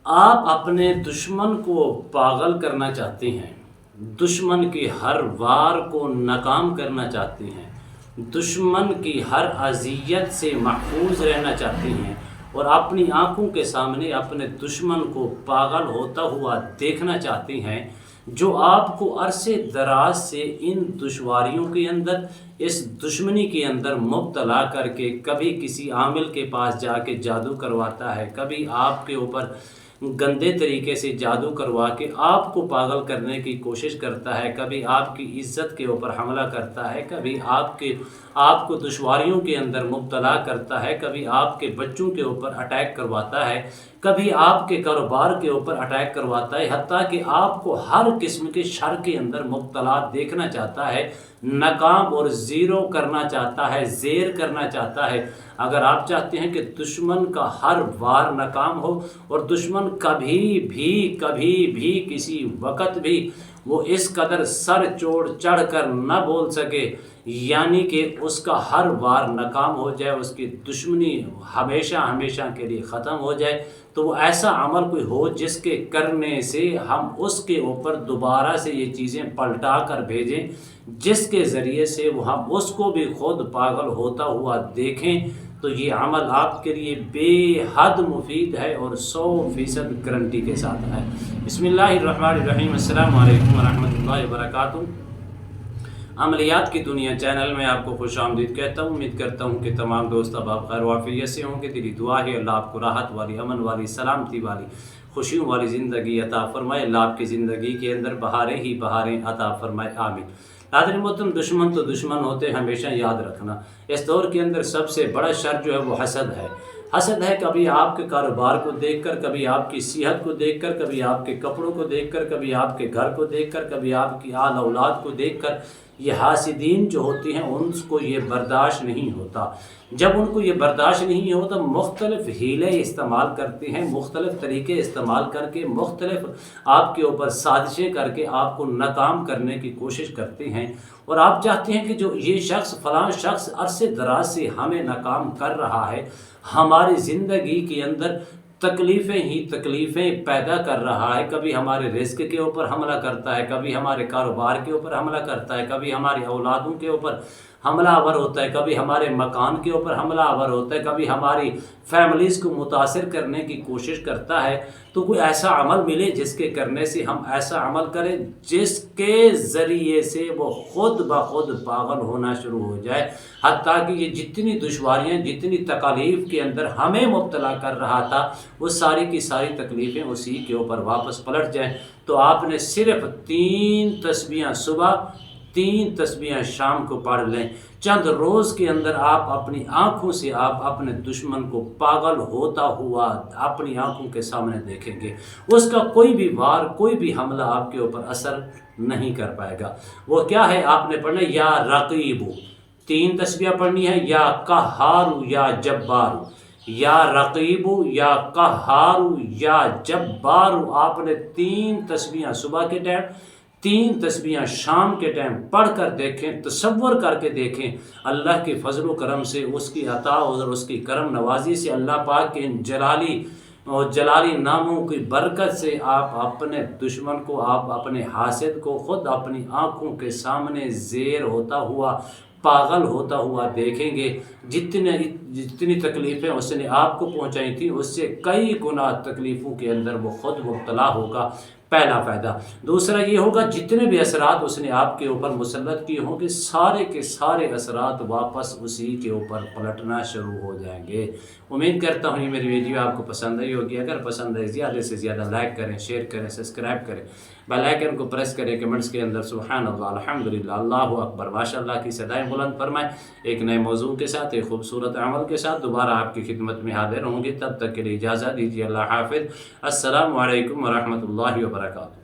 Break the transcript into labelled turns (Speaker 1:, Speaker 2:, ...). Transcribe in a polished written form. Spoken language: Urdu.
Speaker 1: آپ اپنے دشمن کو پاگل کرنا چاہتے ہیں، دشمن کی ہر وار کو ناکام کرنا چاہتے ہیں، دشمن کی ہر اذیت سے محفوظ رہنا چاہتے ہیں اور اپنی آنکھوں کے سامنے اپنے دشمن کو پاگل ہوتا ہوا دیکھنا چاہتے ہیں، جو آپ کو عرصے دراز سے ان دشواریوں کے اندر، اس دشمنی کے اندر مبتلا کر کے کبھی کسی عامل کے پاس جا کے جادو کرواتا ہے، کبھی آپ کے اوپر گندے طریقے سے جادو کروا کے آپ کو پاگل کرنے کی کوشش کرتا ہے، کبھی آپ کی عزت کے اوپر حملہ کرتا ہے، کبھی آپ کو دشواریوں کے اندر مبتلا کرتا ہے، کبھی آپ کے بچوں کے اوپر اٹیک کرواتا ہے، کبھی آپ کے کاروبار کے اوپر اٹیک کرواتا ہے، حتیٰ کہ آپ کو ہر قسم کے شر کے اندر مبتلا دیکھنا چاہتا ہے، ناکام اور زیرو کرنا چاہتا ہے، زیر کرنا چاہتا ہے۔ اگر آپ چاہتے ہیں کہ دشمن کا ہر وار ناکام ہو اور دشمن کبھی بھی کسی وقت بھی وہ اس قدر سر چڑھ کر نہ بول سکے، یعنی کہ اس کا ہر وار ناکام ہو جائے، اس کی دشمنی ہمیشہ کے لیے ختم ہو جائے، تو وہ ایسا عمل کوئی ہو جس کے کرنے سے ہم اس کے اوپر دوبارہ سے یہ چیزیں پلٹا کر بھیجیں، جس کے ذریعے سے وہ ہم اس کو بھی خود پاگل ہوتا ہوا دیکھیں، تو یہ عمل آپ کے لیے بے حد مفید ہے اور 100% گارنٹی کے ساتھ ہے۔ بسم اللہ الرحمن الرحیم۔ السلام علیکم ورحمۃ اللہ وبرکاتہ۔ عملیات کی دنیا چینل میں آپ کو خوش آمدید کہتا ہوں۔ امید کرتا ہوں کہ تمام دوست اب خیر وافیت سے ہوں گے۔ دلی دعا ہے اللہ آپ کو راحت والی، امن والی، سلامتی والی، خوشیوں والی زندگی عطا فرمائے۔ اللہ آپ کی زندگی کے اندر بہاریں ہی بہاریں عطا فرمائے، آمین۔ ناظرین محترم، دشمن تو دشمن ہوتے ہیں، ہمیشہ یاد رکھنا۔ اس دور کے اندر سب سے بڑا شر جو ہے وہ حسد ہے۔ حسد ہے کبھی آپ کے کاروبار کو دیکھ کر، کبھی آپ کی صحت کو دیکھ کر، کبھی آپ کے کپڑوں کو دیکھ کر، کبھی آپ کے گھر کو دیکھ کر، کبھی آپ کی آل اولاد کو دیکھ کر۔ یہ حاسدین جو ہوتے ہیں ان کو یہ برداشت نہیں ہوتا۔ جب ان کو یہ برداشت نہیں ہوتا، مختلف ہیلے استعمال کرتے ہیں، مختلف طریقے استعمال کر کے، مختلف آپ کے اوپر سازشیں کر کے آپ کو ناکام کرنے کی کوشش کرتے ہیں، اور آپ چاہتے ہیں کہ جو یہ شخص فلاں شخص عرصے دراز سے ہمیں ناکام کر رہا ہے، ہماری زندگی کے اندر تکلیفیں پیدا کر رہا ہے، کبھی ہمارے رزق کے اوپر حملہ کرتا ہے، کبھی ہمارے کاروبار کے اوپر حملہ کرتا ہے، کبھی ہماری اولادوں کے اوپر حملہ آور ہوتا ہے، کبھی ہمارے مکان کے اوپر حملہ آور ہوتا ہے، کبھی ہماری فیملیز کو متاثر کرنے کی کوشش کرتا ہے، تو کوئی ایسا عمل ملے جس کے کرنے سے ہم ایسا عمل کریں جس کے ذریعے سے وہ خود بخود پاگل ہونا شروع ہو جائے، حتیٰ کہ یہ جتنی دشواریاں، جتنی تکالیف کے اندر ہمیں مبتلا کر رہا تھا، وہ ساری کی ساری تکلیفیں اسی کے اوپر واپس پلٹ جائیں۔ تو آپ نے صرف 3 تسبیحاں صبح، 3 تسبیحاں شام کو پڑھ لیں۔ چند روز کے اندر آپ اپنی آنکھوں سے آپ اپنے دشمن کو پاگل ہوتا ہوا اپنی آنکھوں کے سامنے دیکھیں گے۔ اس کا کوئی بھی وار، کوئی بھی حملہ آپ کے اوپر اثر نہیں کر پائے گا۔ وہ کیا ہے؟ آپ نے پڑھنا یا رقیب، 3 تسبیحاں پڑھنی ہے، یا قہار یا جبار، یا رقیب یا قہار یا جبار۔ آپ نے 3 تسبیحاں صبح کے ٹائم، 3 تسبیحاں شام کے ٹائم پڑھ کر دیکھیں، تصور کر کے دیکھیں، اللہ کے فضل و کرم سے، اس کی عطا اور اس کی کرم نوازی سے، اللہ پاک کے ان جلالی ناموں کی برکت سے آپ اپنے دشمن کو، آپ اپنے حاسد کو خود اپنی آنکھوں کے سامنے زیر ہوتا ہوا، پاگل ہوتا ہوا دیکھیں گے۔ جتنی تکلیفیں اس نے آپ کو پہنچائی تھیں، اس سے کئی گنا تکلیفوں کے اندر وہ خود مبتلا ہوگا۔ پہلا فائدہ۔ دوسرا یہ ہوگا جتنے بھی اثرات اس نے آپ کے اوپر مسلط کیے ہوں گے، سارے کے سارے اثرات واپس اسی کے اوپر پلٹنا شروع ہو جائیں گے۔ امید کرتا ہوں یہ میری ویڈیو آپ کو پسند آئی ہوگی۔ اگر پسند ہے زیادہ سے زیادہ لائک کریں، شیئر کریں، سبسکرائب کریں، بیل آئیکن کو پریس کریں، کمنٹس کے اندر سبحان اللہ، الحمدللہ، اللہ اکبر، ماشاء اللہ کی صدائیں بلند فرمائیں۔ ایک نئے موضوع کے ساتھ، ایک خوبصورت عمل کے ساتھ دوبارہ آپ کی خدمت میں حاضر ہوں گے۔ تب تک کے لیے اجازت دیجیے، اللہ حافظ، السلام علیکم ورحمۃ اللہ وبرکاتہ۔